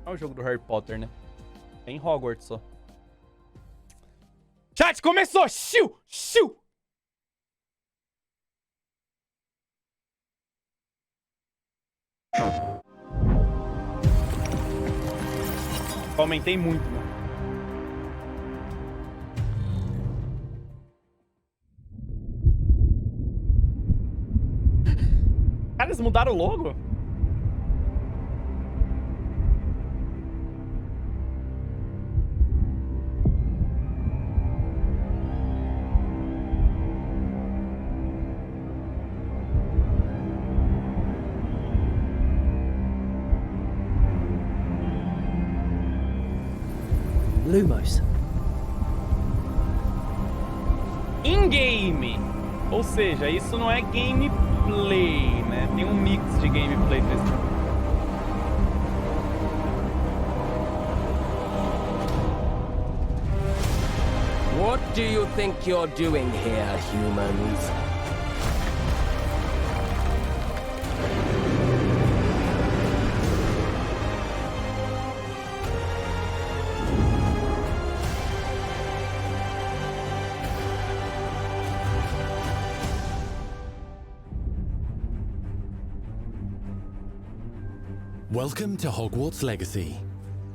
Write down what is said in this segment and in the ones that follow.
Não é o jogo do Harry Potter, né? É em Hogwarts só. Chat, começou! Xiu! Xiu! Aumentei muito, mano. Cara, eles mudaram o logo? Lumos. In-game. Ou seja, isso não é gameplay, né? Tem um mix de gameplay. What do you think you're doing here, humans? Welcome to Hogwarts Legacy.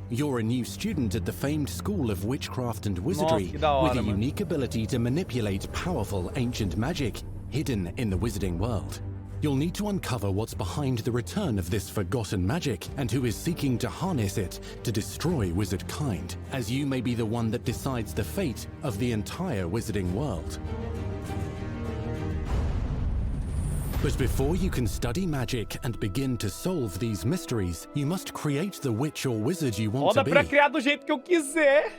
You're a new student at the famed School of Witchcraft and Wizardry que da hora, with a mano. unique ability to manipulate powerful ancient magic hidden in the wizarding world. You'll need to uncover what's behind the return of this forgotten magic and who is seeking to harness it to destroy wizard kind, as you may be the one that decides the fate of the entire wizarding world. But before you can study magic and begin to solve these mysteries, you must create the witch or wizard you want Ó, dá to pra be. criar do jeito que eu quiser.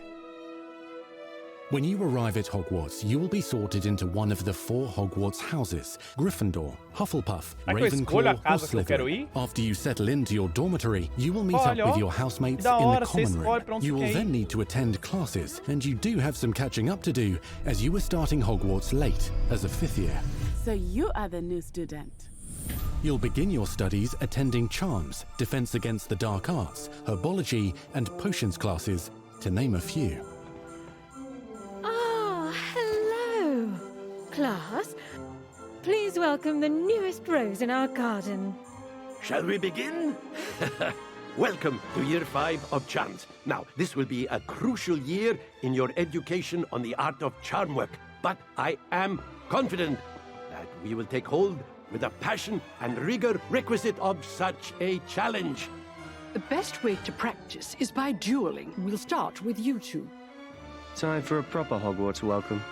When you arrive at Hogwarts, you will be sorted into one of the 4 Hogwarts houses: Gryffindor, Hufflepuff, Será que eu escolho a Ravenclaw, or casa que eu quero ir? Slytherin. After you settle into your dormitory, you will meet Olha, up with ó. your housemates Que da in hora, the você common escolhe pra room. onde You você will quer then ir. need to attend classes, and you do have some catching up to do, as you are starting Hogwarts late as a 5th year. So you are the new student. You'll begin your studies attending Charms, Defense Against the Dark Arts, Herbology, and Potions classes, to name a few. Ah, hello, class. Please welcome the newest rose in our garden. Shall we begin? Welcome to Year 5 of Charms. Now, this will be a crucial year in your education on the art of charm work, but I am confident that we will take hold with the passion and rigor requisite of such a challenge. The best way to practice is by dueling. We'll start with you two. Time for a proper Hogwarts welcome.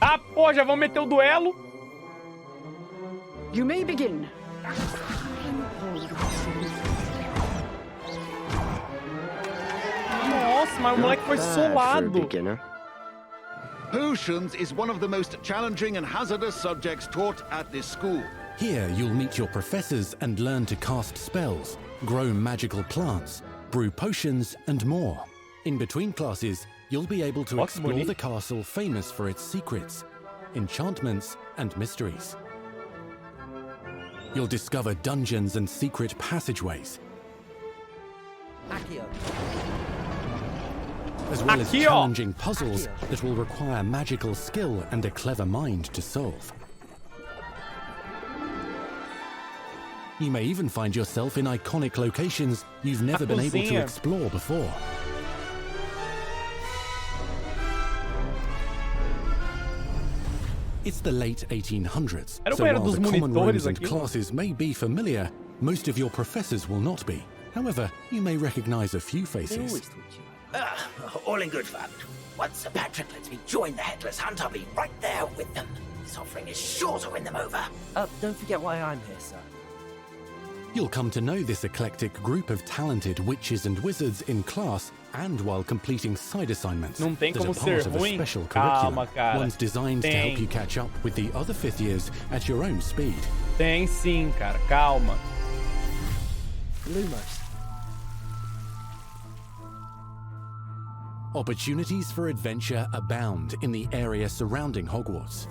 Ah, pô, já vamos meter o duelo? You may begin. Nossa, mas o moleque foi solado. Beginner. Potions is one of the most challenging and hazardous subjects taught at this school. Here, you'll meet your professors and learn to cast spells, grow magical plants, brew potions, and more. In between classes, you'll be able to What's explore money? the castle famous for its secrets, enchantments, and mysteries. You'll discover dungeons and secret passageways, as well as Aqui, ó. challenging puzzles that will require magical skill and a clever mind to solve. You may even find yourself in iconic locations you've never been able to cozinha. explore before. It's the late 1800s, Era o so banheiro while dos the common monitores rooms and aqui. classes may be familiar, most of your professors will not be. However, you may recognize a few faces. All in good fun. Once Sir Patrick lets me join the Headless Hunt, I'll be right there with them. This offering is sure to win them over. Don't forget why I'm here, sir. You'll come to know this eclectic group of talented witches and wizards in class and while completing side assignments Não tem that como are part ser of a ruim. special Calma, curriculum, cara. ones designed to Tem. help you catch up with the other 5th years at your own speed. Tem sim, cara. Calma. Lumos. Opportunities for adventure abound in the area surrounding Hogwarts.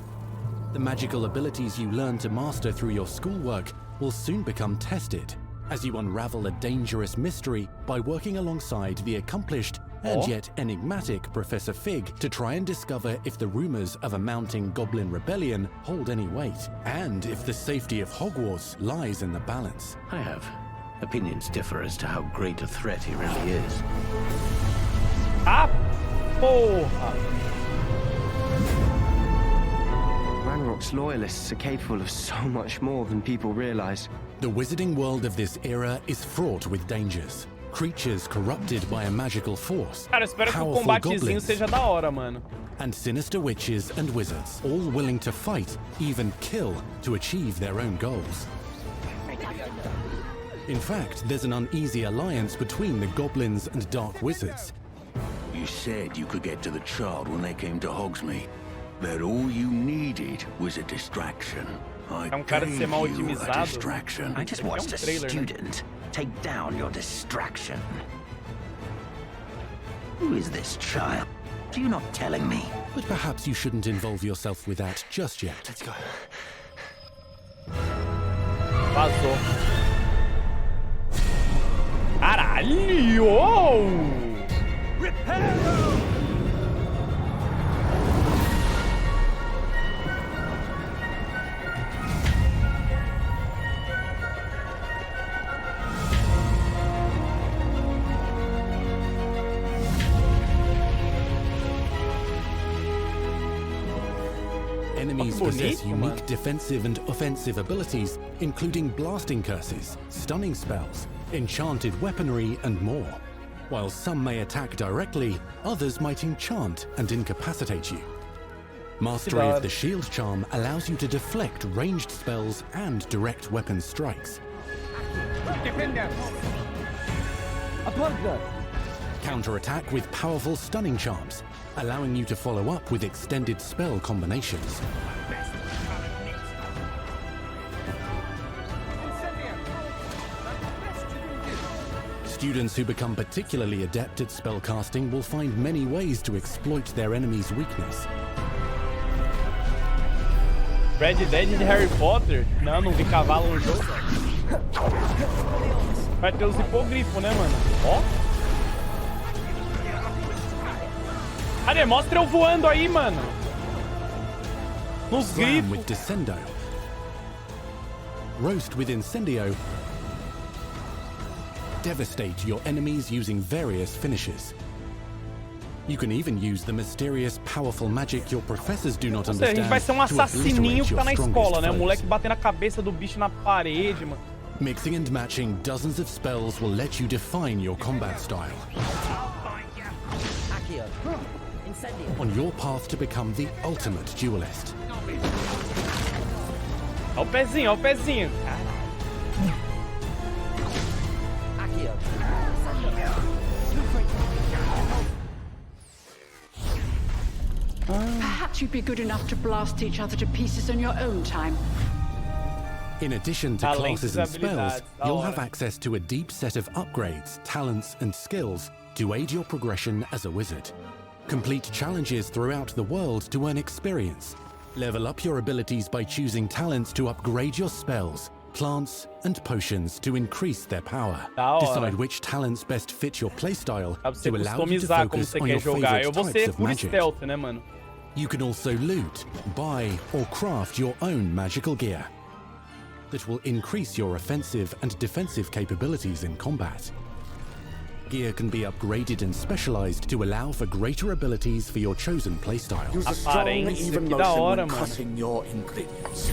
The magical abilities you learn to master through your schoolwork will soon become tested as you unravel a dangerous mystery by working alongside the accomplished and yet enigmatic Professor Fig to try and discover if the rumors of a mounting goblin rebellion hold any weight, and if the safety of Hogwarts lies in the balance. I have opinions differ as to how great a threat he really is. Ah, porra! Ranrock's loyalists are capable of so much more than people realize. The wizarding world of this era is fraught with dangers. Creatures corrupted by a magical force, Cara, eu espero que o powerful combatezinho goblins, seja da hora, mano. and sinister witches and wizards, all willing to fight, even kill, to achieve their own goals. In fact, there's an uneasy alliance between the goblins and dark wizards. You said you could get to the child when they came to Hogsmeade. That all you needed was a distraction. I cara de ser mal gave you a otimizado. distraction. I just watched a student take down your distraction. Who is this child? Are you not telling me? But perhaps you shouldn't involve yourself with that just yet. Let's go. Vazou. Caralho! Enemies possess unique defensive and offensive abilities, including blasting curses, stunning spells, enchanted weaponry, and more. While some may attack directly, others might enchant and incapacitate you. Mastery of the shield charm allows you to deflect ranged spells and direct weapon strikes. Counterattack with powerful stunning charms, allowing you to follow up with extended spell combinations. Students who become particularly adept at spellcasting will find many ways to exploit their enemy's weakness. Red Dead de Harry Potter? Não vi cavalo no jogo. Vai ter os hipogrifos, né, mano? Ó. Cadê? Mostra eu voando aí, mano. Nos Slam grifos. with Descendo. Roast with Incendio. Devastate your enemies using various finishes. You can even use the mysterious, powerful magic your professors do not Ou seja, a gente understand vai ser um to assassininho obliterate que your tá na strongest escola, né? O foes. moleque batendo a cabeça do bicho na parede, mano. Mixing and matching dozens of spells will let you define your combat style. On your path to become the ultimate duelist. Ó o pezinho, ó o pezinho. Perhaps you'd be good enough to blast each other to pieces on your own time. In addition to Talentos classes e and spells, habilidades, da you'll hora. have access to a deep set of upgrades, talents, and skills to aid your progression as a wizard. Complete challenges throughout the world to earn experience. Level up your abilities by choosing talents to upgrade your spells, plants, and potions to increase their power. Da hora. Decide which talents best fit your playstyle Dá pra você to allow you to customizar como focus você on quer your jogar. Eu favorite vou types ser of full magic. stealth, né, mano? You can also loot, buy, or craft your own magical gear that will increase your offensive and defensive capabilities in combat. Gear can be upgraded and specialized to allow for greater abilities for your chosen playstyle. Use a strong, Aparência, even que da motion hora, when mano. cutting your ingredients.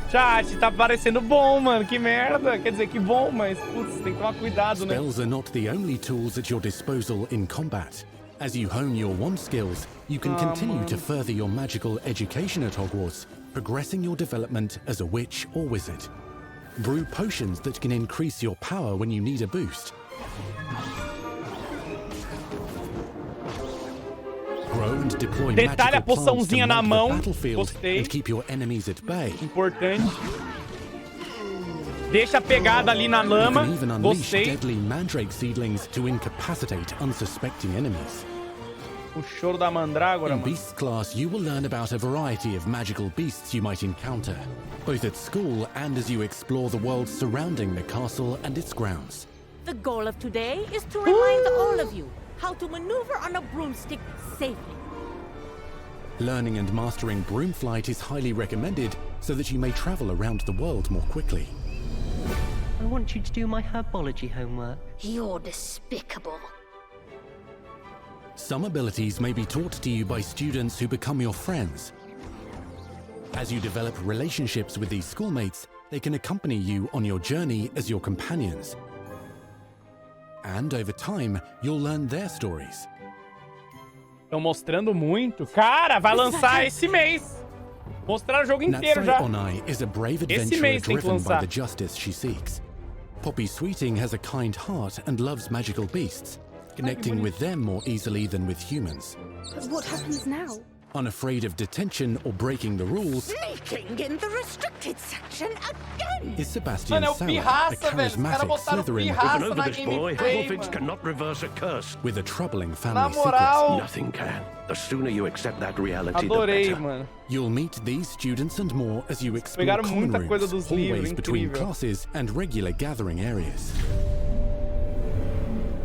Chat, tá parecendo bom, mano. Que merda. Quer dizer, que bom, mas, putz, tem que tomar cuidado, né? Spells are not the only tools at your disposal in combat. As you hone your wand skills, you can continue to further your magical education at Hogwarts, progressing your development as a witch or wizard. Brew potions that can increase your power when you need a boost. Grow and deploy Detalhe a magical plants to poçãozinha na mark mão. the battlefield Gostei. and keep your enemies at bay. Importante. Deixa a pegada ali na You lama. can even unleash Gostei. deadly mandrake seedlings to incapacitate unsuspecting enemies. O choro da mandrágora, In mano. Beasts class, you will learn about a variety of magical beasts you might encounter, both at school and as you explore the world surrounding the castle and its grounds. The goal of today is to remind all of you how to maneuver on a broomstick safely. Learning and mastering broom flight is highly recommended so that you may travel around the world more quickly. I want you to do my herbology homework. You're despicable. Some abilities may be taught to you by students who become your friends. As you develop relationships with these schoolmates, they can accompany you on your journey as your companions. And over time, you'll learn their stories. Estão mostrando muito. Cara, vai lançar esse mês. Mostrar o jogo inteiro já. Natsai Onai is a brave Esse adventurer mês tem que driven by lançar. the justice she seeks. Poppy Sweeting has a kind heart and loves magical beasts, connecting with them more easily than with humans. But what happens now? Unafraid of detention or breaking the rules, Sneaking in the restricted section again! is Sebastian Mano, é o Sauer, a pirraça, velho. Os caras charismatic botaram Slytherin pirraça Over na this boy, gameplay, Hufflepuffs mano. cannot reverse a curse. with a troubling Na family secret. moral, Nothing can. The sooner you accept that reality, the adorei, better. mano. You'll meet these students and more as you explore Pegaram common muita coisa rooms, dos livros, hallways between incrível. classes, and regular gathering areas.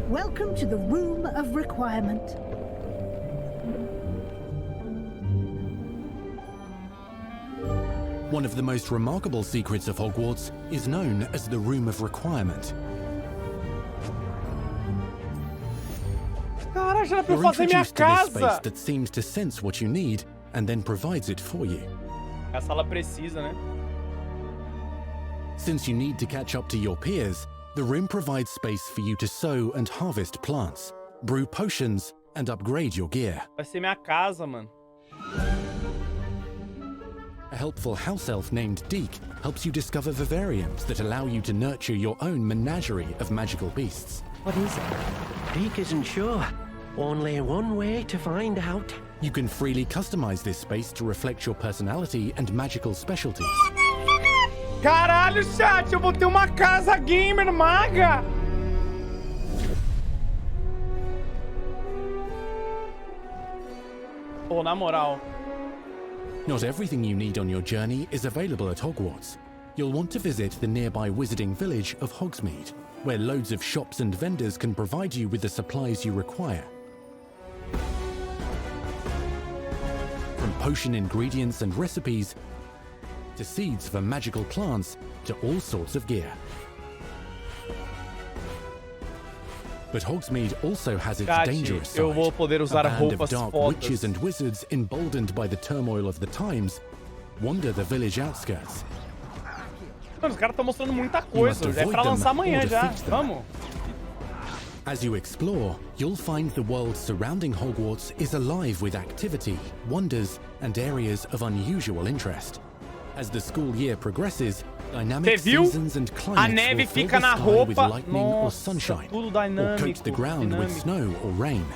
Welcome to the Room of Requirement. One of the most remarkable secrets of Hogwarts is known as the Room of Requirement. Cara, já dá pra eu You're fazer minha introduced to this space casa. that seems to sense what you need and then provides it for you. A sala precisa, né? Since you need to catch up to your peers, the room provides space for you to sow and harvest plants, brew potions, and upgrade your gear. Vai ser minha casa, mano. A helpful house elf named Deke helps you discover vivariums that allow you to nurture your own menagerie of magical beasts. What is it? Deke isn't sure. Only one way to find out. You can freely customize this space to reflect your personality and magical specialties. Caralho, chat, eu vou ter uma casa gamer maga. Pô, na moral. Not everything you need on your journey is available at Hogwarts. You'll want to visit the nearby wizarding village of Hogsmeade, where loads of shops and vendors can provide you with the supplies you require. From potion ingredients and recipes, to seeds for magical plants, to all sorts of gear. But Hogsmeade also has its Chat, dangerous side. eu vou poder usar A band of roupas dark fodas. witches and wizards, emboldened by the turmoil of the times, wander the village outskirts. Mano, os caras estão mostrando muita You must coisa. Já é avoid pra them lançar amanhã or já. defeat them. Vamos. As you explore, you'll find the world surrounding Hogwarts is alive with activity, wonders, and areas of unusual interest. As the school year progresses, dynamic Você viu? seasons and A climates neve will fill fica the na sky with roupa. lightning or Nossa, sunshine, tudo or dinâmico. coat the ground with dinâmico. snow or rain.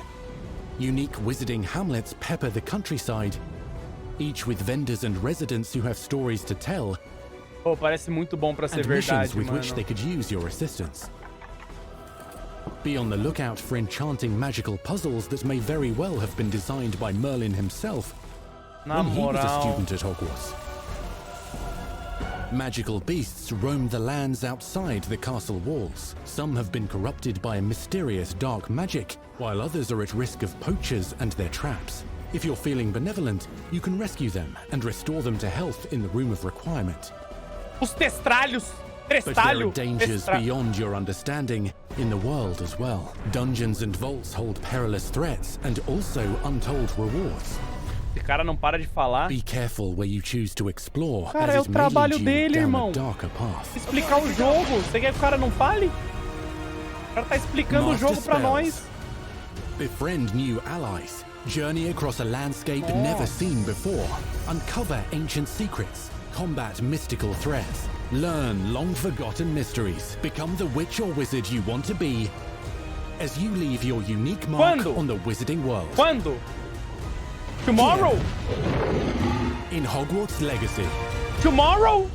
Unique wizarding hamlets pepper the countryside, each with vendors and residents who have stories to tell, Pô, parece muito bom pra ser and missions verdade, with mano. which they could use your assistance. Be on the lookout for enchanting magical puzzles that may very well have been designed by Merlin himself Na when he was a moral. student at Hogwarts. Magical beasts roam the lands outside the castle walls. Some have been corrupted by a mysterious dark magic, while others are at risk of poachers and their traps. If you're feeling benevolent, you can rescue them and restore them to health in the Room of Requirement. Os testralhos. But there are Trestalho. dangers Testra- beyond your understanding in the world as well. Dungeons and vaults hold perilous threats and also untold rewards. Esse cara não para de falar. Be careful where you choose to explore, Cara, é o as it may trabalho lead you dele, down irmão. a darker path. Explicar o jogo. Você quer que o cara não fale? O cara tá explicando o jogo pra nós. Befriend new allies. Journey across a landscape never seen before. Uncover ancient secrets. Combat mystical threats. Learn long-forgotten mysteries. Become the witch or wizard you want to be as you leave your unique mark Quando? on the wizarding world. Quando? Tomorrow? In Hogwarts Legacy. Tomorrow?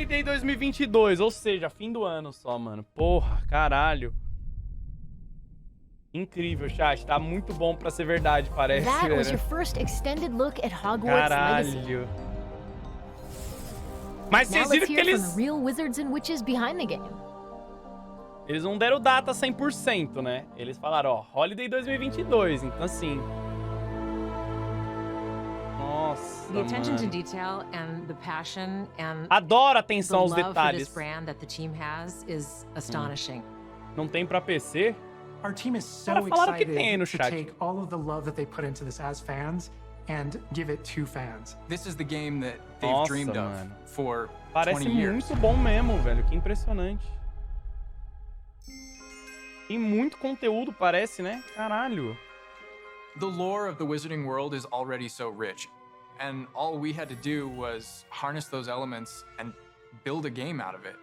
Holiday 2022, ou seja, fim do ano só, mano. Porra, caralho. Incrível, chat. Tá muito bom pra ser verdade, parece. That was velho. your first extended look at Hogwarts Legacy. Caralho. Mas Now vocês let's viram que hear from eles... the real wizards and witches behind the game. Eles não deram data 100%, né? Eles falaram, ó, Holiday 2022, então assim... Nossa, The attention to mano. detail and the passion and Adoro atenção aos the love for this detalhes. brand that the team has is astonishing. Não tem pra PC? Our team is so Cara, falaram que excited tem no to chat. take all of the love that they put into this as fans and give it to fans. This is the game that they've Nossa, dreamed of mano. for Parece 20 years. muito bom mesmo, velho. Que impressionante. Tem muito conteúdo, parece, né? Caralho. The lore of the Wizarding World is already so rich, and all we had to do was harness those elements and build a game out of it.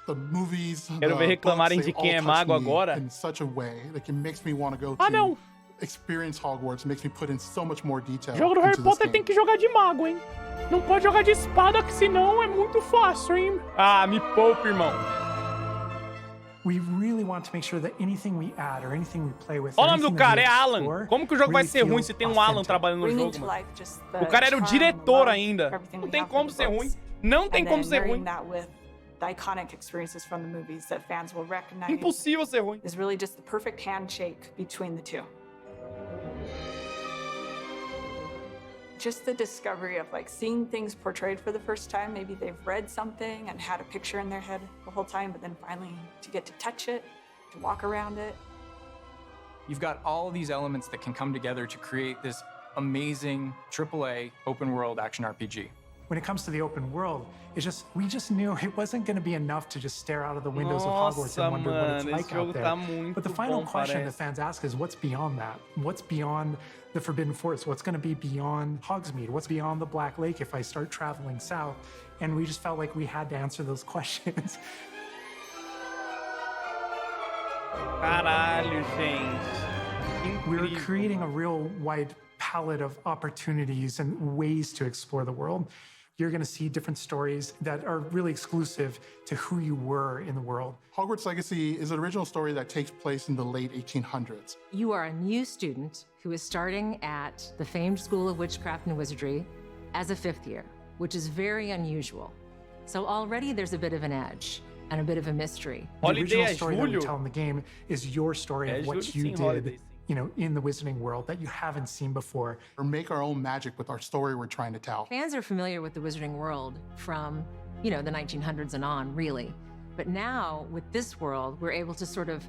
The movies, Quero ver reclamarem de quem é mago agora. In such a way that it makes me want to go Ah, to não. experience Hogwarts, makes me put in so much more detail. Jogo do Harry into this Potter game. tem que jogar de mago, hein? Não pode jogar de espada, que senão é muito fácil, hein? Ah, me poupa, irmão. We really want to make sure that anything we add or anything we play with. Olha o nome do anything that cara, we é Alan. explore Como que o jogo vai really ser ruim feels se tem um Alan authentic. trabalhando no Bringing jogo, to mano? life just the O cara era o charm, diretor love ainda. for everything Não we tem have como in the ser ruim. books. Não tem And como then ser marrying ruim. that with the iconic experiences from the movies that fans will recognize. Impossível ser ruim. Is really just the perfect handshake between the two. Just the discovery of like seeing things portrayed for the first time. Maybe they've read something and had a picture in their head the whole time, but then finally to get to touch it, to walk around it. You've got all of these elements that can come together to create this amazing AAA open world action RPG. When it comes to the open world, we just knew it wasn't going to be enough to just stare out of the windows of Hogwarts and wonder what it's mano, like esse jogo out there. tá muito But the final bom, question parece. that fans ask is, what's beyond that? What's beyond the Forbidden Forest? What's going to be beyond Hogsmeade? What's beyond the Black Lake if I start traveling south? And we just felt like we had to answer those questions. Caralho, gente. We were creating a real wide palette of opportunities and ways to explore the world. You're going to see different stories that are really exclusive to who you were in the world. Hogwarts Legacy is an original story that takes place in the late 1800s. You are a new student who is starting at the famed School of Witchcraft and Wizardry as a fifth year, which is very unusual. So already there's a bit of an edge and a bit of a mystery. The original story that we tell in the game is your story of what you did, in the Wizarding World that you haven't seen before. Or make our own magic with our story we're trying to tell. Fans are familiar with the Wizarding World from, the 1900s and on, really. But now, with this world, we're able to sort of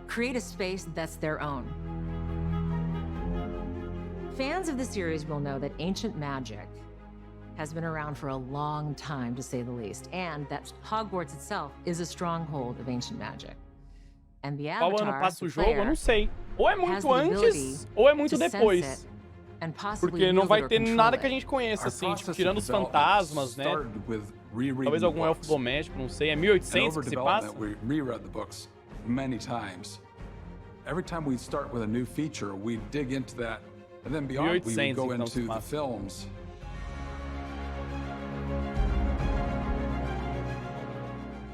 create a space that's their own. Fans of the series will know that ancient magic has been around for a long time, to say the least, and that Hogwarts itself is a stronghold of ancient magic. And the Qual ano Avatar, passa o the jogo? Eu player, não sei. Ou é has muito the antes, ability ou é muito to sense depois. it and possibly Porque não wield vai it or ter control nada it. que a gente conheça, Our assim, process tipo, of tirando os development fantasmas, né? started with rereading Talvez the algum elfo books. doméstico, não sei. É And 1800 over que se passa? development, we reread the books many times. Every time we start with a new feature, we dig into that, and then beyond, we would 1800 go então se into the passa. films.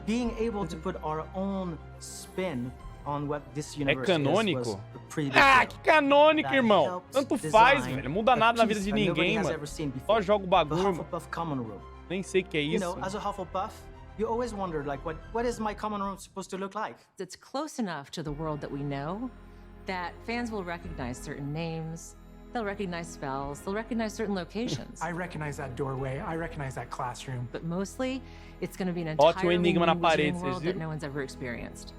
Being able to put our own spin on what this É universe canônico? is was a pretty big Ah, deal. que canônico, That irmão. helped Tanto faz, design velho. Muda a nada na vida piece de that nobody ninguém, has mano. ever seen Só before. joga o The bagulho, mano. Hufflepuff common room. Nem sei o que é You isso. know, as a Hufflepuff, you always wondered, like, what is my common room supposed to look like? It's close enough to the world that we know that fans will recognize certain names, they'll recognize spells, they'll recognize certain locations. I recognize that doorway, I recognize that classroom. But mostly, it's going to be an Ó, tinha um entirely enigma na new parede, Wizarding vocês world that viram? no one's ever experienced.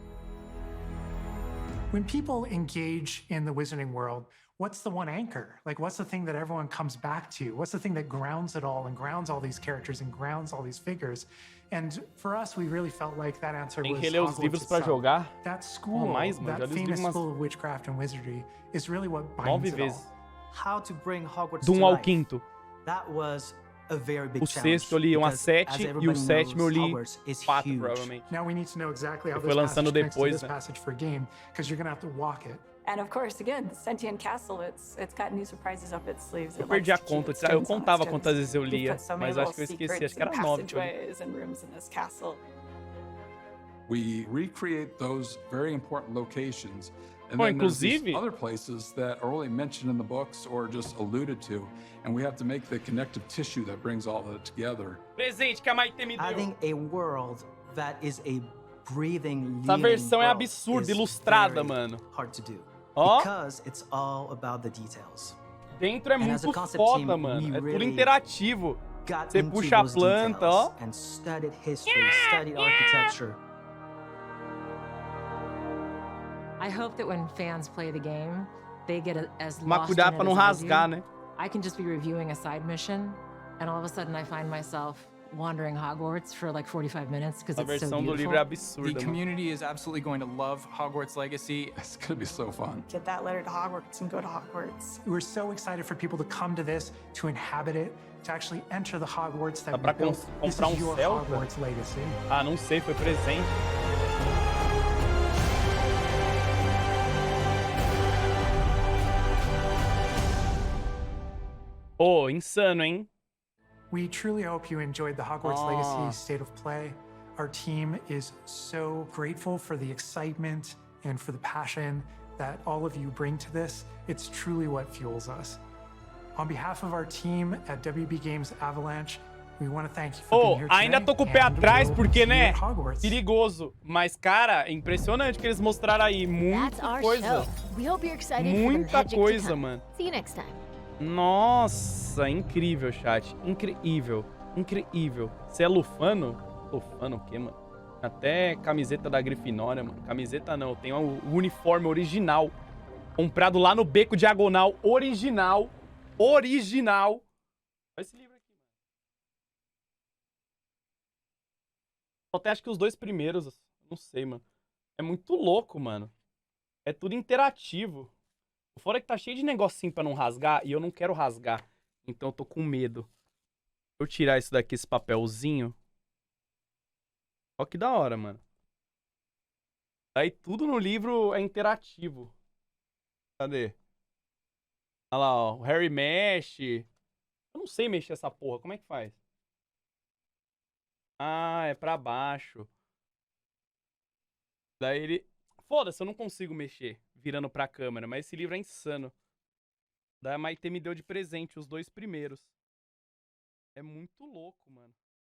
When people engage in the Wizarding World, what's the one anchor? Like, what's the thing that everyone comes back to? What's the thing that grounds it all and grounds all these characters and grounds all these figures? And for us, we really felt like that answer Tem was que reler os Hogwarts livros pra itself. jogar? That school, mais, mano. Já that li os livros famous umas school of witchcraft and wizardry is really what 9 binds it vezes. all. How to bring Hogwarts Do to 1 ao life. 5º. That was a very big O challenge. 6º eu li umas because, 7 as e o everybody 7º eu knows, li Hogwarts is 4, huge. provavelmente. Now we need to know exactly how Foi this lançando passage connects to depois, this né? passage for a game, because you're gonna have to walk it. And of course, again, the sentient castle, it's got new surprises up its sleeves. Eu perdi a conta. Eu contava quantas vezes eu lia, mas acho que eu esqueci. Acho que era 9. And rooms in this castle. We recreate those very important locations. And Pô, then there's these inclusive, other places that are only mentioned in the books or just alluded to, and we have to make the connective tissue that brings all of it together. presente que a Maite me deu. Having a world that is a breathing, Essa versão é world absurda, is ilustrada, very mano. hard to do. Ó. Because it's all about the details. Dentro é And as a muito concept foda, team, mano. we É tudo really interativo. got Você into puxa a those planta, details ó. and studied history, studied architecture. I hope that when fans play the game, they get as Mas lost cuidado in pra it não as I do. rasgar, né? I can just be reviewing a side mission, and all of a sudden I find myself wandering Hogwarts for like 45 minutes because A it's so versão do beautiful. livro é The absurda, mano. community is absolutely going to love Hogwarts Legacy. It's gonna be so fun. Get that letter to Hogwarts and go to Hogwarts. We're so excited for people to come to this, to inhabit it, to actually enter the Hogwarts that Dá pra we built. This comprar is your Celta? Hogwarts Legacy. Ah, não sei, foi presente. Oh, insano, hein? We truly hope you enjoyed the Hogwarts Legacy State of Play. Our team is so grateful for the excitement and for the passion that all of you bring to this. It's truly what fuels us. On behalf of our team at WB Games Avalanche, we want to thank you for being here today. Ainda tô com o pé atrás and porque, we'll see you né? at Hogwarts. Perigoso. Mas, cara, é impressionante que eles mostraram aí. That's Muita our coisa. show. We hope you're excited for the Muita magic to coisa, come. mano. See you next time. Nossa, incrível, chat. Incrível. Incrível. Você é lufano? Lufano o quê, mano? Até camiseta da Grifinória, mano. Camiseta não, eu tenho o uniforme original. Comprado lá no Beco Diagonal. Original. Original. Olha esse livro aqui, mano. Só tem acho que os 2 primeiros. Não sei, mano. É muito louco, mano. É tudo interativo. Fora que tá cheio de negocinho pra não rasgar, e eu não quero rasgar. Então eu tô com medo. Eu tirar isso daqui, esse papelzinho. Ó que da hora, mano. Aí tudo no livro é interativo. Cadê? Olha lá, ó. O Harry mexe. Eu não sei mexer essa porra. Como é que faz? Ah, é pra baixo. Daí ele... Foda-se, eu não consigo mexer virando pra câmera, mas esse livro é insano. Da Maite me deu de presente os 2 primeiros. É muito louco, mano.